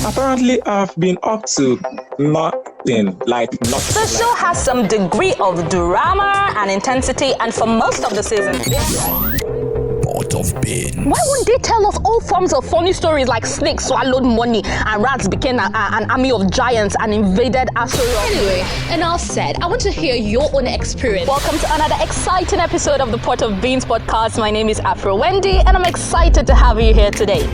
Apparently, I've been up to nothing, like nothing. The show has some degree of drama and intensity, and for most of the season, Pot of Beans. why wouldn't they tell us all forms of funny stories like snakes swallowed money and rats became an army of giants and invaded Aso Rock? Anyway, enough said. I want to hear your own experience. Welcome to another exciting episode of the Pot of Beans podcast. My name is Afro Wendy, and I'm excited to have you here today.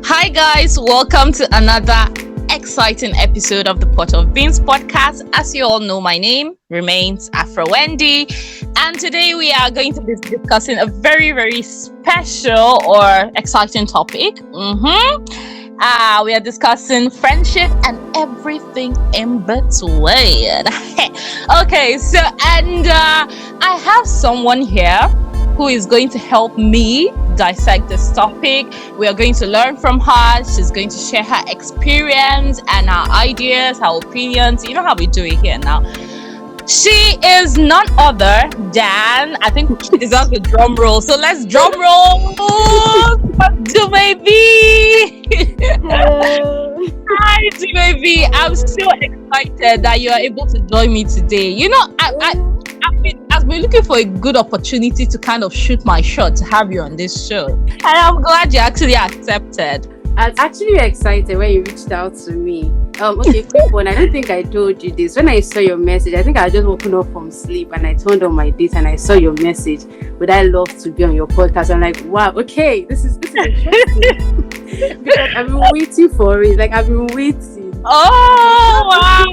Hi guys, welcome to another exciting episode of the Pot of Beans podcast. As you all know, my name remains Afro Wendy, and today we are going to be discussing a very, very special or exciting topic. We are discussing friendship and everything in between. Okay, so I have someone here who is going to help me dissect this topic. We are going to learn from her. She's going to share her experience and her ideas, her opinions. You know how we do it here now. She is none other than, I think she deserves a drum roll. So let's drum roll. Do baby. Hi, do baby. I'm so excited that you are able to join me today. You know, I've been looking for a good opportunity to kind of shoot my shot to have you on this show, and I'm glad you actually accepted. I was actually excited when you reached out to me. Okay, quick one. I don't think I told you this. When I saw your message, I think I just woken up from sleep and I turned on my date and I saw your message. Would I love to be on your podcast? I'm like, wow, okay, this is interesting. Because I've been waiting for it. Like, I've been waiting. Oh wow!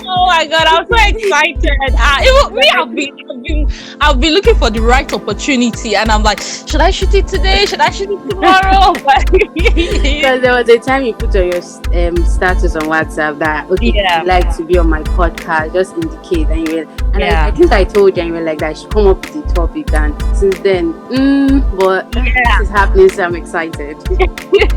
Oh my god, I'm so excited. I've been looking for the right opportunity, and I'm like, should I shoot it today? Should I shoot it tomorrow? Because there was a time you put on your status on WhatsApp that you'd like to be on my podcast, just indicate, and you were, and I think I told you, and you were like that I should come up with a topic, and since then, but this is happening, so I'm excited.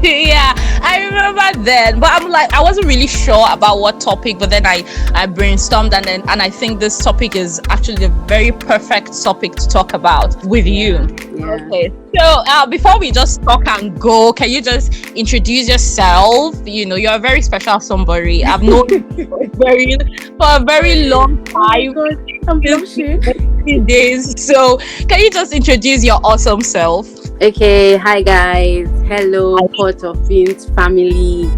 Yeah, I remember then, but I'm like, I wasn't really sure about what topic, but then I brainstormed, and I think this topic is actually a very perfect topic to talk about with you. Okay, so before we just talk and go, can you just introduce yourself? You know, you're a very special somebody. I've known you for a very long time. I'm blushing. Days. So can you just introduce your awesome self? Okay, hi guys. Hello, Pot of Beans family.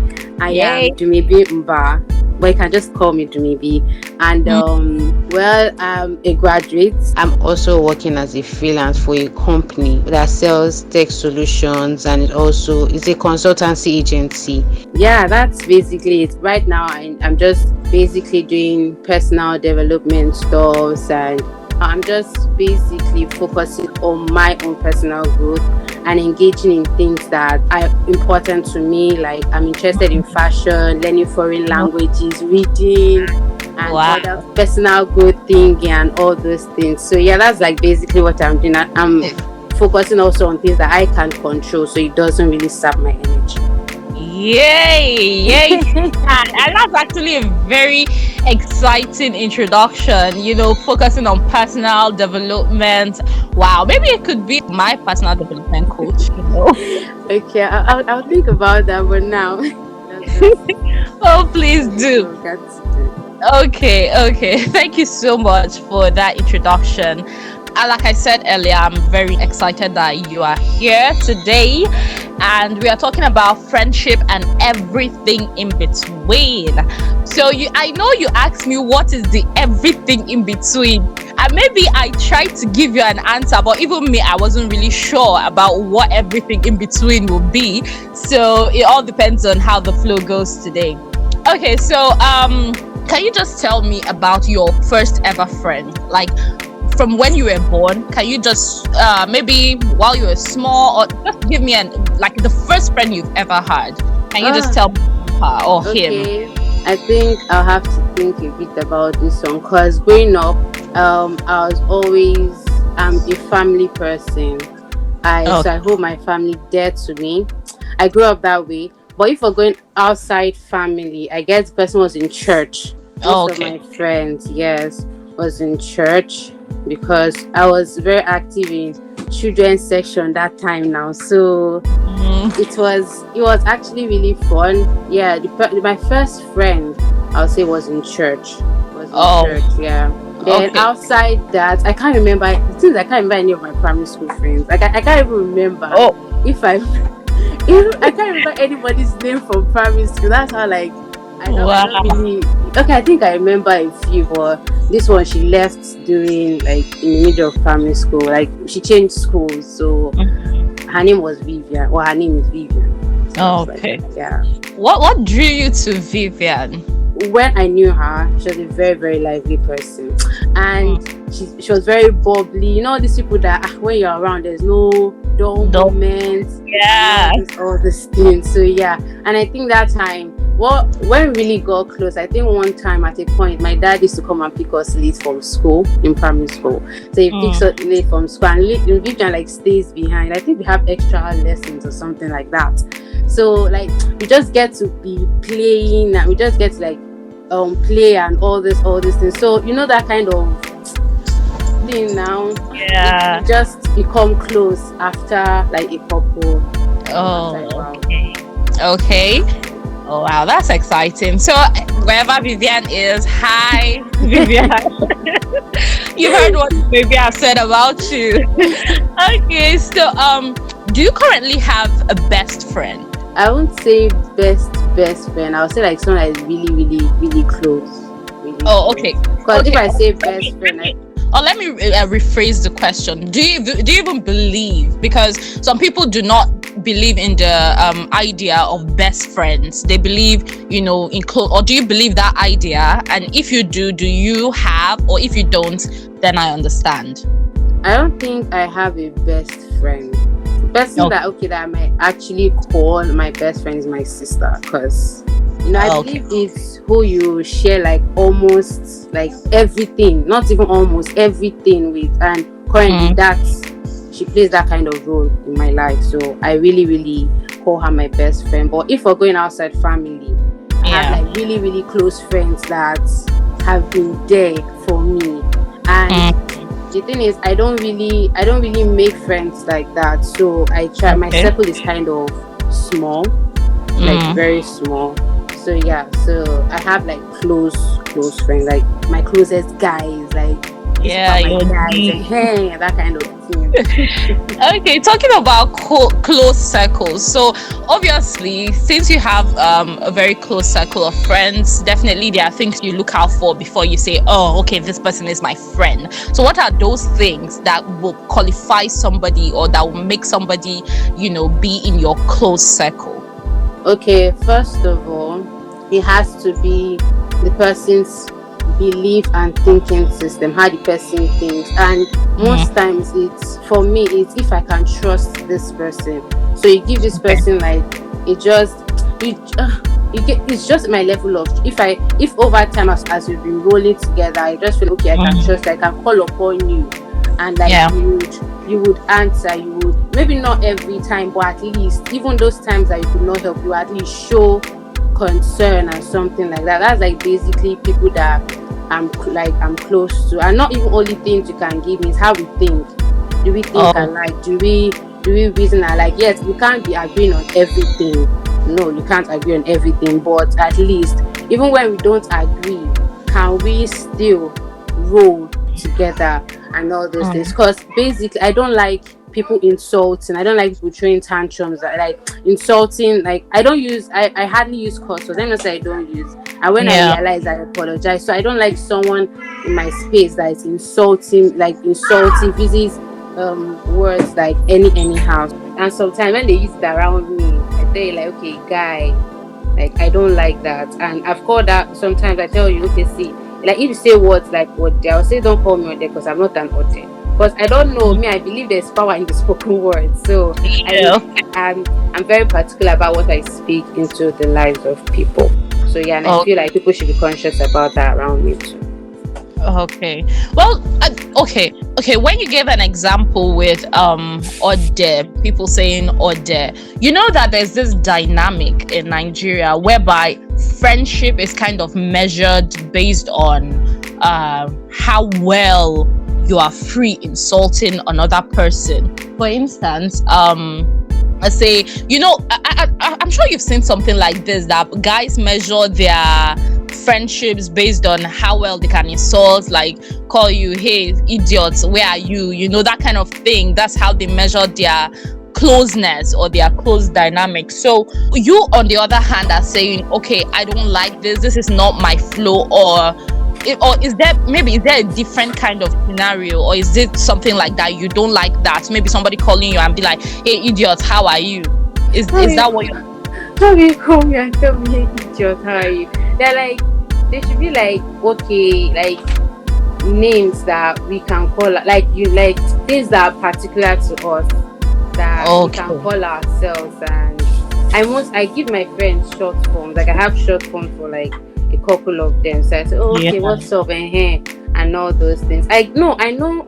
I am Dumebi Mba, but you can just call me Dumebi. And I'm a graduate. I'm also working as a freelance for a company that sells tech solutions, and it also is a consultancy agency. Yeah, that's basically it. Right now, I'm just basically doing personal development stuff, and I'm just basically focusing on my own personal growth and engaging in things that are important to me. Like, I'm interested in fashion, learning foreign languages, reading, and other personal growth thing and all those things. So yeah, that's like basically what I'm doing. I'm focusing also on things that I can control, so it doesn't really sap my energy. Yay! And that's actually a very exciting introduction, you know, focusing on personal development. Wow, maybe it could be my personal development coach, you know. Okay, I'll think about that, but now. Oh, please do. Okay. Thank you so much for that introduction. Like I said earlier, I'm very excited that you are here today, and we are talking about friendship and everything in between. So I know you asked me what is the everything in between, and maybe I tried to give you an answer, but even me, I wasn't really sure about what everything in between will be. So it all depends on how the flow goes today. Okay, so can you just tell me about your first ever friend? Like, from when you were born, can you just maybe while you were small, or just give me the first friend you've ever had? Can you just tell me her or him? I think I'll have to think a bit about this one, because growing up, I was always a family person. So I hold my family dear to me. I grew up that way. But if we're going outside family, I guess the person was in church. Most of my friends, yes. was in church because I was very active in children's section that time now. So it was actually really fun. Yeah, my first friend I would say was in church. Church, yeah. Then outside that, I can't remember. Since I can't remember any of my primary school friends. Like I can't even remember if I can't remember anybody's name from primary school. That's how like I don't really. Okay, I think I remember a few, but this one she left during like in the middle of primary school. Like she changed schools, so her name was Vivian. Or her name is Vivian. So okay. Yeah. What drew you to Vivian? When I knew her, she was a very, very lively person, and she was very bubbly. You know, these people that when you're around, there's no dull moments. Yeah, all these things. So yeah, and I think that time, when we really got close, I think one time at a point, my dad used to come and pick us late from school in primary school. So he picks us late from school, and Vivian like stays behind. I think we have extra lessons or something like that. So like we just get to be playing, and we just get to like play and all these things. So you know that kind of thing now. Yeah. We just become close after like a couple. Okay. Oh wow, that's exciting. So wherever Vivian is, hi Vivian. You heard what Vivian said about you. Okay, so do you currently have a best friend? I won't say best friend. I would say like someone that is really, really, really close. Okay. Because if I say best friend, let me rephrase the question. Do you even believe? Because some people do not believe in the idea of best friends. They believe, you know, in close. Or do you believe that idea? And if you do you have? Or if you don't, then I understand. I don't think I have a best friend. The person that I might actually call my best friend is my sister, because you know I believe it's who you share like almost like everything, not even almost everything with, and currently she plays that kind of role in my life. So I really, really call her my best friend. But if we're going outside family, I have like really, really close friends that have been there for me, and the thing is, I don't really make friends like that. So I try. My circle is kind of small, like very small. So yeah, so I have like close friends, like my closest guys, like your guys, and that kind of thing. Okay, talking about close circles. So obviously, since you have a very close circle of friends, definitely there are things you look out for before you say, oh, okay, this person is my friend. So what are those things that will qualify somebody or that will make somebody, you know, be in your close circle? Okay, first of all, it has to be the person's belief and thinking system, how the person thinks. And most times it's if I can trust this person. So you give this person like it's just my level of if over time as we've been rolling together, I just feel okay, I can trust, I can call upon you, and like you would answer, you would maybe not every time, but at least even those times that you could not help, you at least show concern and something like that. That's like basically people that I'm close to, and not even only things you can give me, it's how we think. Do we think alike? Do we reason alike? Yes, we can't be agreeing on everything. No, you can't agree on everything, but at least even when we don't agree, can we still roll together and all those things? Because basically I don't like people insulting. I don't like people throwing tantrums, like insulting. Like I hardly use curse words. Let me say I don't use. And when I realize, I apologize. So I don't like someone in my space that is insulting, uses words like anyhow. And sometimes when they use it around me, I tell you like, okay, guy, like I don't like that. And I've called that. Sometimes I tell you, okay, see, like if you say words like Ode, I'll say don't call me Ode because I'm not an Ode. Because I don't know, me, I believe there's power in the spoken word. So I'm very particular about what I speak into the lives of people. So yeah, and I feel like people should be conscious about that around me too. Okay. Well, okay. When you gave an example with Ode, people saying Ode, you know that there's this dynamic in Nigeria whereby friendship is kind of measured based on how well you are free insulting another person. For instance, let's say, I'm sure you've seen something like this, that guys measure their friendships based on how well they can insult, like call you, hey idiots, where are you, that kind of thing. That's how they measure their closeness or their close dynamic. So you, on the other hand, are saying, okay, I don't like this is not my flow, or is there a different kind of scenario, or is it something like that you don't like, that maybe somebody calling you and be like, hey idiot, how are you? Is that what you're... How do you call me and tell me, hey idiot, how are you? They're like, they should be like, okay, like names that we can call, like things that are particular to us, that we can call ourselves. And I give my friends short forms. Like I have short forms for like a couple of them. So I say, what's up, and all those things. I know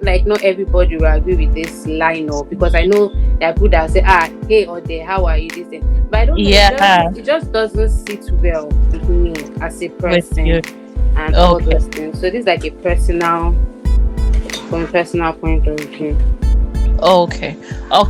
like not everybody will agree with this line up, because I know that people that say, hey or there, how are you, this thing. But I don't know, it just doesn't sit well with me as a person and all those things. So this is like from a personal point of view. Okay. All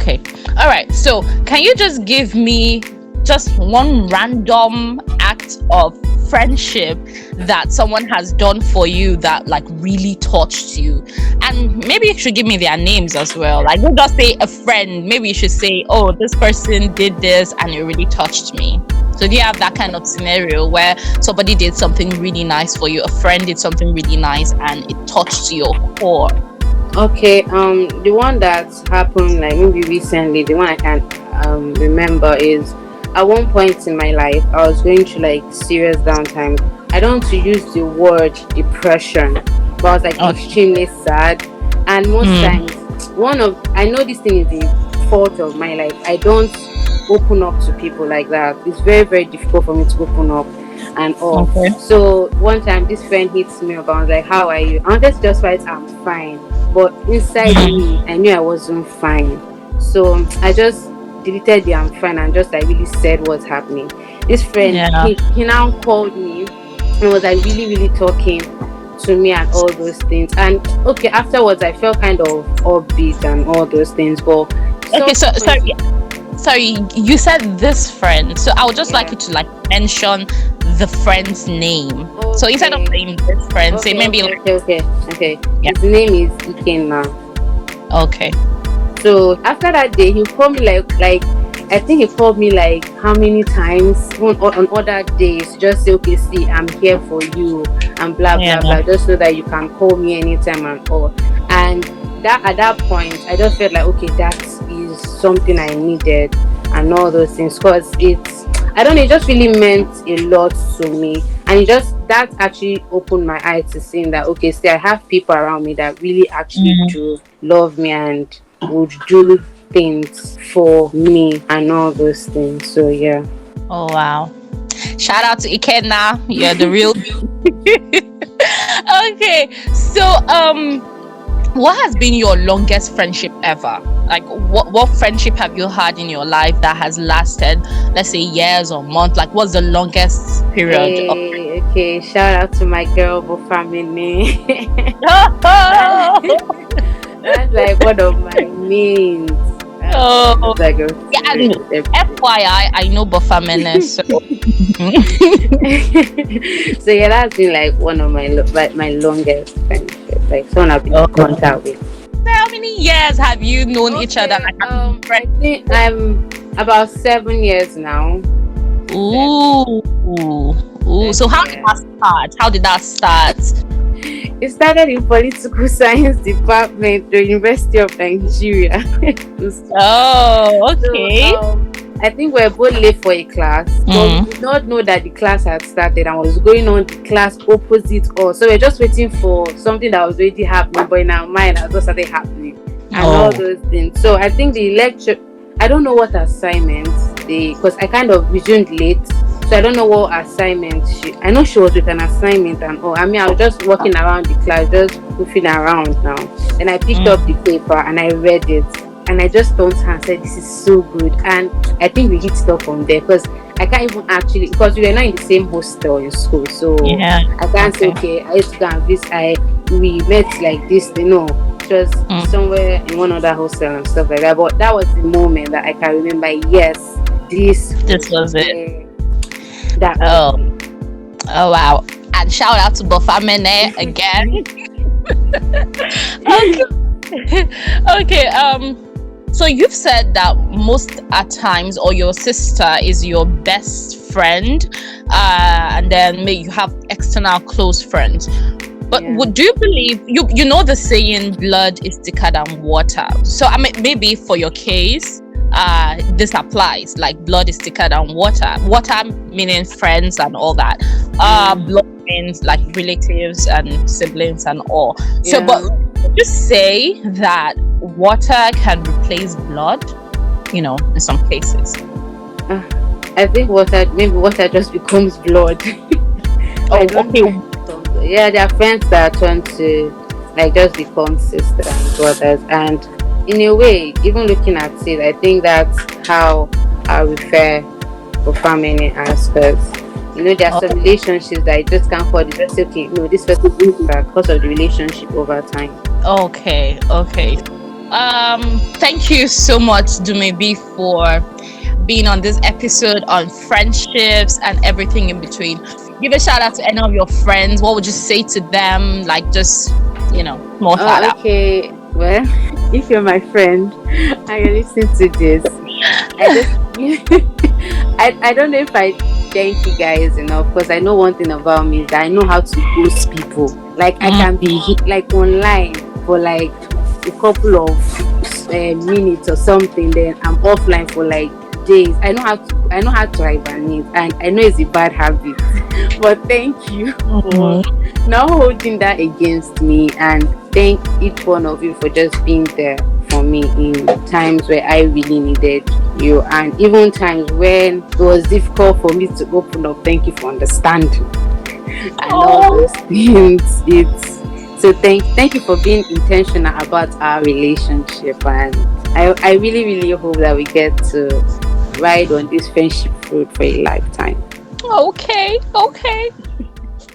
right. So can you just give me just one random act of friendship that someone has done for you that like really touched you? And maybe you should give me their names as well. Like, don't just say a friend. Maybe you should say, oh, this person did this and it really touched me. So do you have that kind of scenario where somebody did something really nice for you, a friend did something really nice and it touched your core? Okay, the one that's happened like maybe recently, the one I can remember is, at one point in my life, I was going through like serious downtime. I don't want to use the word depression, but I was like extremely sad. And most times, I know this thing is the fault of my life. I don't open up to people like that. It's very, very difficult for me to open up and all. Okay. So one time, this friend hits me up and I was like, how are you? I wanted to just write, I'm fine. But inside me, I knew I wasn't fine. So I just deleted the I'm fine and just like really said what's happening. This friend, he now called me and was like really, really talking to me and all those things. And okay, afterwards I felt kind of upbeat and all those things. But sorry, you said this friend. So I would just like you to like mention the friend's name. Okay. So instead of saying this friend, say maybe okay. Yeah. His name is Ikenna. Okay. So after that day, he called me like I think he called me like how many times on other days, just say, okay, see, I'm here for you and blah blah. Just know that you can call me anytime and all. And that at that point, I just felt like, okay, that is something I needed and all those things, because it just really meant a lot to me. And that actually opened my eyes to seeing that, okay, see, I have people around me that really actually do love me and would do things for me and all those things. So yeah. Oh wow. Shout out to Ikenna. You're the real Okay. So what has been your longest friendship ever? Like what friendship have you had in your life that has lasted, let's say, years or months? Like what's the longest period okay, shout out to my girl Bofamene. That's like one of my mains. Like FYI, I know Bofamene. So yeah, that's been like one of my longest friendships. Like someone I've been in contact with. So how many years have you known each other? I think I'm about 7 years now. Ooh. So how did that start? It started in political science department, the University of Nigeria. Oh, okay. So, I think we were both late for a class, but we did not know that the class had started and was going on the class opposite us. So we're just waiting for something that was already happening, but in our mind, it just started happening and all those things. So I think the lecture, I don't know what assignments because I kind of resumed late. So I don't know what assignment I know she was with an assignment and all. I mean, I was just walking around the class, just goofing around now. Then I picked up the paper and I read it. And I just turned to her and said, this is so good. And I think we hit stuff from there because I can't even actually, because we were not in the same hostel in school, so Yeah. I can't say okay. I used to go and visit. We met like this, just somewhere in one other hostel and stuff like that. But that was the moment that I can remember. Yes, this was it. That Oh wow! And shout out to Bofamene again. Okay. So you've said that most at times, or your sister is your best friend, and then maybe you have external close friends. But do you believe you know the saying blood is thicker than water? So I mean, maybe for your case, this applies, like blood is thicker than water. Water meaning friends and all that. Blood means like relatives and siblings and all. So, but would you say that water can replace blood? In some cases. I think water just becomes blood. Okay. Yeah, there are friends that turn to like just become sisters and brothers, and in a way, even looking at it, I think that's how I refer for family as, because there are some relationships that I just can't call it. Just say, okay, no, this person is back because of the relationship over time. Okay. Thank you so much, Dumebi, for being on this episode on friendships and everything in between. Give a shout out to any of your friends. What would you say to them? Like, just more shout out. Okay, well, if you're my friend and you're listening to this, I don't know if I thank you guys enough, because I know one thing about me is that I know how to ghost people. Like I can be like online for like a couple of minutes or something, then I'm offline for like days. I know how to hibernate, and I know it's a bad habit. But thank you for not holding that against me, and thank each one of you for just being there for me in times where I really needed you, and even times when it was difficult for me to open up. Thank you for understanding and all those things. So thank you for being intentional about our relationship, and I really, really hope that we get to ride on this friendship fruit for a lifetime. Okay.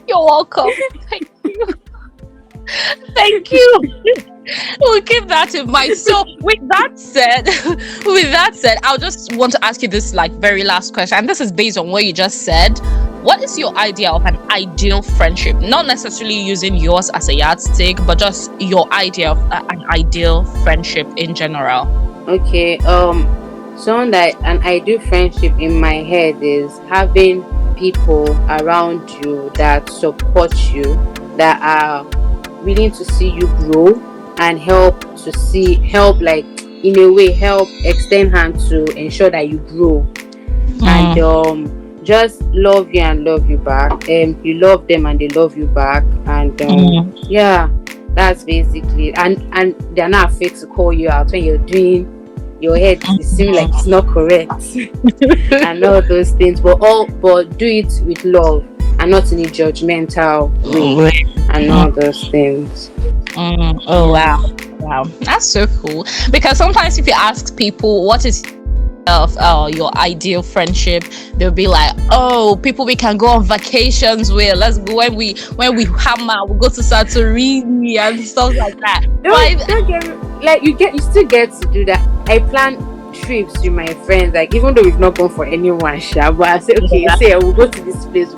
You're welcome. Thank you. We'll keep that in mind. So with that said, I'll just want to ask you this like very last question, and this is based on what you just said. What is your idea of an ideal friendship? Not necessarily using yours as a yardstick, but just your idea of an ideal friendship in general. Okay. So that an ideal friendship in my head is having people around you that support you, that are willing to see you grow and help extend hand to ensure that you grow, and just love you and love you back. You love them and they love you back, and that's basically, and they're not afraid to call you out when you're doing your head it seems like it's not correct and all those things, but do it with love and not in a judgmental way and all those things. Oh wow, that's so cool. Because sometimes if you ask people what is your ideal friendship, they'll be like, oh, people we can go on vacations with. Let's go when we hammer, we'll go to Santorini and stuff like that. Don't get me, like you still get to do that. I plan trips with my friends, like even though we've not gone for anyone, but I say okay, we'll go to this place.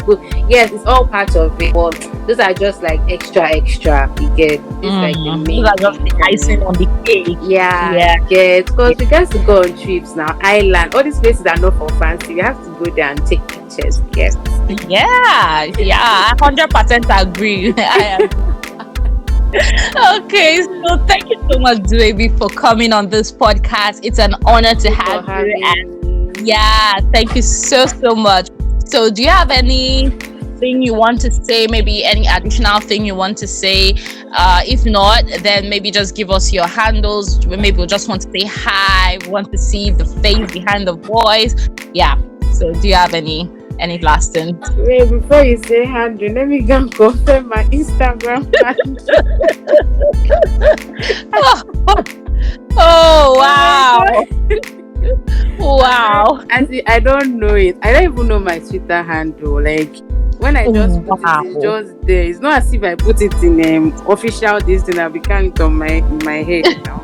Yes, it's all part of it, but those are just like extra. You get it's like the main. Those are just the icing on the cake. Yeah. Because we get to go on trips now. Island, all these places are not for fancy. You have to go there and take pictures. Yes. Yeah. 100% agree. Okay, so thank you so much, Dumebi, for coming on this podcast. It's an honor to have you. And thank you so much. So do you have anything you want to say, maybe any additional thing you want to say? If not, then maybe just give us your handles. Maybe we just want to say hi, we want to see the face behind the voice. So do you have any lasting? Wait, before you say handle, let me go and confirm my Instagram handle. Oh wow. Wow. And see, I don't know it. I don't even know my Twitter handle. Like when I just put it, it's just there. It's not as if I put it in official this thing. I'll be carrying it on my head now.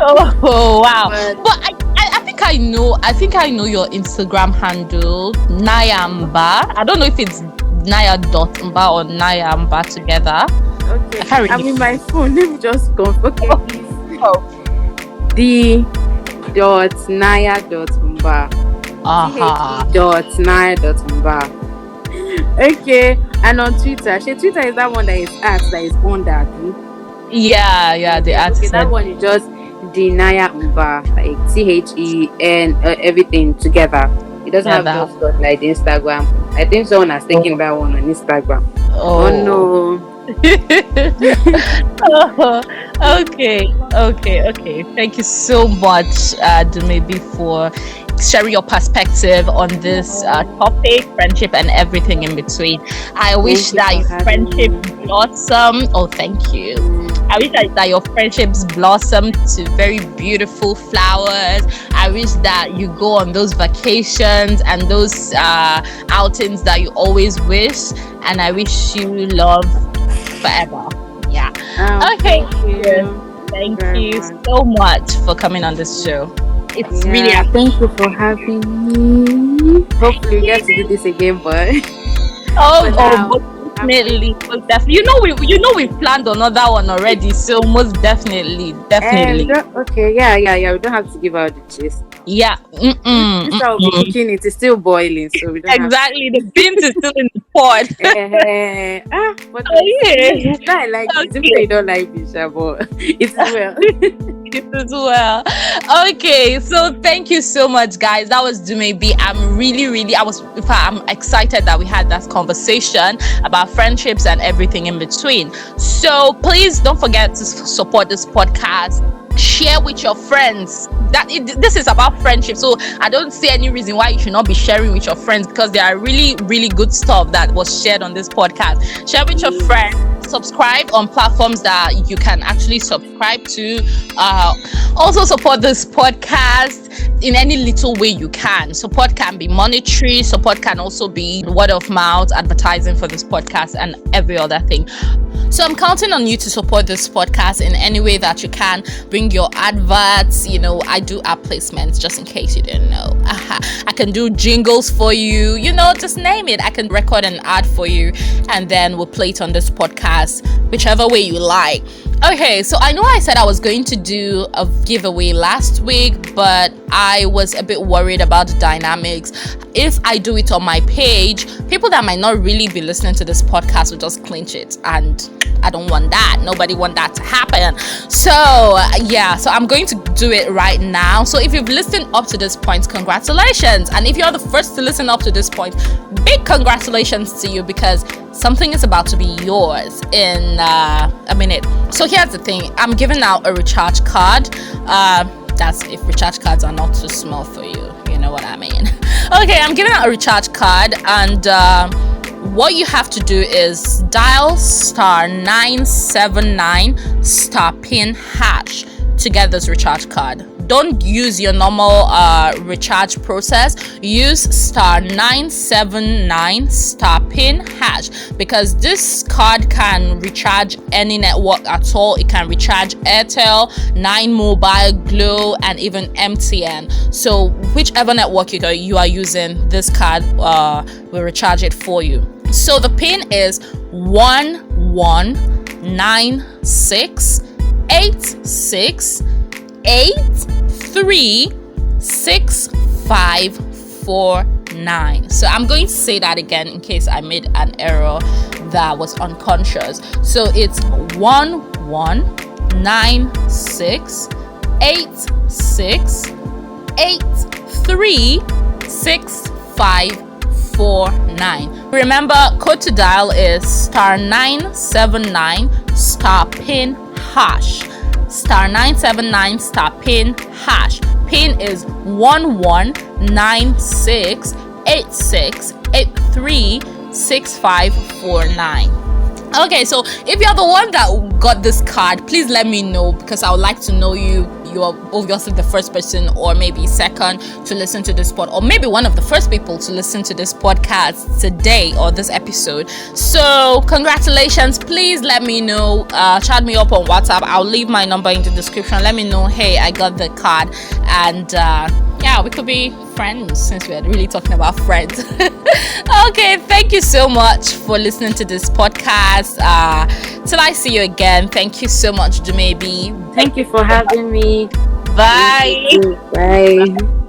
Oh wow! But I think I know. I think I know your Instagram handle, Nayamba. I don't know if it's Naya.mba or Nayamba together. Okay, I'm in my phone. Let me just go. Okay, please. D.Naya.mba. Naya.mba. Okay, and on Twitter, Twitter is that one that is on that. Yeah, the at. Okay, that one is just Nayamba, like THEN, everything together. It doesn't have those stuff like the Instagram. I think someone has taken that one on Instagram. Oh no. Okay. Thank you so much, Dumebi, for sharing your perspective on this topic, friendship and everything in between. I wish that your friendship blossom. Oh, thank you. I wish that your friendships blossom to very beautiful flowers. I wish that you go on those vacations and those outings that you always wish. And I wish you love forever. Yeah. Okay. Thank you so much for coming on this show. It's really thank you for having me. Hopefully we get to do this again, but definitely. You know we've planned another one already, so most definitely. Okay, yeah. We don't have to give out the gist. Yeah. This I'll be cooking it. It's still boiling, so we don't exactly. The beans is still in the pot. But I like it. Simply I don't like this, but it's well. It as well. Okay, so thank you so much, guys. That was Dumebi. I'm excited that we had that conversation about friendships and everything in between. So please don't forget to support this podcast. Share with your friends. This is about friendship, so I don't see any reason why you should not be sharing with your friends, because there are really, really good stuff that was shared on this podcast. Share with your friends. Subscribe on platforms that you can actually subscribe to. Also support this podcast in any little way you can. Support can be monetary. Support can also be word of mouth, advertising for this podcast and every other thing. So I'm counting on you to support this podcast in any way that you can. Bring your adverts. I do app placements, just in case you didn't know. I can do jingles for you. Just name it. I can record an ad for you, and then we'll play it on this podcast, whichever way you like. Okay, so I know I said I was going to do a giveaway last week, but I was a bit worried about the dynamics. If I do it on my page, people that might not really be listening to this podcast will just clinch it, and I don't want that. Nobody want that to happen. So I'm going to do it right now. So if you've listened up to this point, congratulations. And if you're the first to listen up to this point, big congratulations to you, because something is about to be yours in a minute. So here's the thing. I'm giving out a recharge card. That's if recharge cards are not too small for you. You know what I mean? Okay, I'm giving out a recharge card, and what you have to do is dial *979 *PIN# to get this recharge card. Don't use your normal recharge process. Use *979 *PIN#, because this card can recharge any network at all. It can recharge Airtel, 9Mobile, Glo, and even MTN. So whichever network you are using, this card will recharge it for you. So the PIN is 119686836549. So I'm going to say that again in case I made an error that was unconscious. So it's 119686836549. Remember, code to dial is *979 *PIN#. *979 *PIN#. PIN is 119686836549. Okay, so if you're the one that got this card, please let me know, because I would like to know you you're obviously the first person, or maybe second to listen to this or maybe one of the first people to listen to this podcast today or this episode. So congratulations. Please let me know, chat me up on WhatsApp. I'll leave my number in the description. Let me know, hey, I got the card, and yeah, we could be friends since we're really talking about friends. Okay, thank you so much for listening to this podcast. Till I see you again, thank you so much, Dumebi. Thank you for having me. Bye. Bye.